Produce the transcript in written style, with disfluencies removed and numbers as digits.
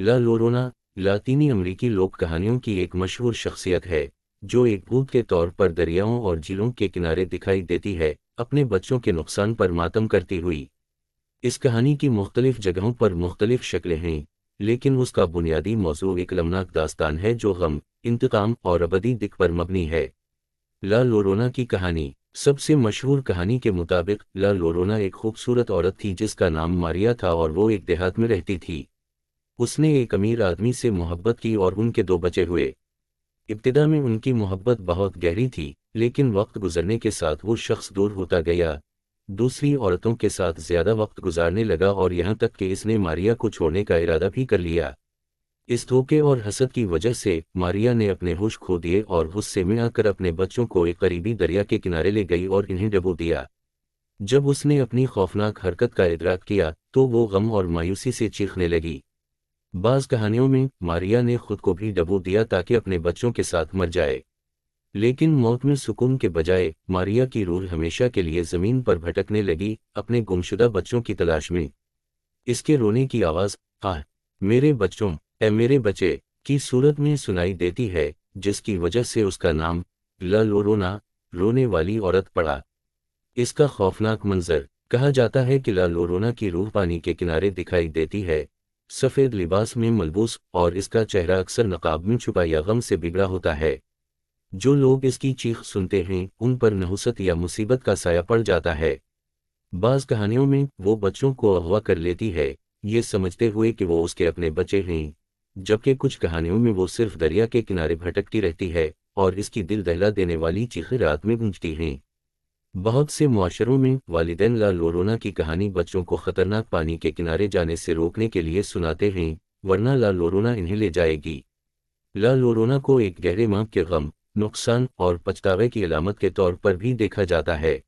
ला लोरोना लातीनी अमेरिकी लोक कहानियों की एक मशहूर शख्सियत है जो एक भूत के तौर पर दरियाओं और झीलों के किनारे दिखाई देती है, अपने बच्चों के नुकसान पर मातम करती हुई। इस कहानी की मुख्तलिफ जगहों पर मुख्तलिफ शक्लें हैं, लेकिन उसका बुनियादी मौजू एक लमनाक दास्तान है जो गम, इंतकाम और अबदी दिक पर मबनी है। ला लोरोना की कहानी। सबसे मशहूर कहानी के मुताबिक ला लोरोना एक खूबसूरत औरत थी जिसका नाम मारिया था और वो एक देहात में रहती थी। उसने एक अमीर आदमी से मोहब्बत की और उनके 2 बच्चे हुए। इब्तिदा में उनकी मोहब्बत बहुत गहरी थी, लेकिन वक्त गुजरने के साथ वो शख्स दूर होता गया, दूसरी औरतों के साथ ज्यादा वक्त गुजारने लगा और यहाँ तक कि इसने मारिया को छोड़ने का इरादा भी कर लिया। इस धोखे और हसद की वजह से मारिया ने अपने होश खो दिए और गुस्से में आकर अपने बच्चों को एक करीबी दरिया के किनारे ले गई और इन्हें डुबो दिया। जब उसने अपनी खौफनाक हरकत का इदराक किया तो वो गम और मायूसी से चीखने लगी। बाज़ कहानियों में मारिया ने खुद को भी डुबो दिया ताकि अपने बच्चों के साथ मर जाए, लेकिन मौत में सुकून के बजाय मारिया की रूह हमेशा के लिए जमीन पर भटकने लगी, अपने गुमशुदा बच्चों की तलाश में। इसके रोने की आवाज़, आह मेरे बच्चों, ए मेरे बच्चे, की सूरत में सुनाई देती है, जिसकी वजह से उसका नाम ला लोरोना, रोने वाली औरत पड़ा। इसका खौफनाक मंजर। कहा जाता है कि ला लोरोना की रूह पानी के किनारे दिखाई देती है, सफ़ेद लिबास में मलबूस, और इसका चेहरा अक्सर नकाब में छुपा या गम से बिगड़ा होता है। जो लोग इसकी चीख सुनते हैं उन पर नहुसत या मुसीबत का साया पड़ जाता है। बाज़ कहानियों में वो बच्चों को अगवा कर लेती है, ये समझते हुए कि वो उसके अपने बच्चे हैं, जबकि कुछ कहानियों में वो सिर्फ दरिया के किनारे भटकती रहती है और इसकी दिल दहला देने वाली चीखें रात में गूंजती हैं। बहुत से मुआशरों में वालिदैन ला लोरोना की कहानी बच्चों को खतरनाक पानी के किनारे जाने से रोकने के लिए सुनाते हैं, वरना ला लोरोना इन्हें ले जाएगी। ला लोरोना को एक गहरे मां के गम, नुकसान और पछतावे की अलामत के तौर पर भी देखा जाता है।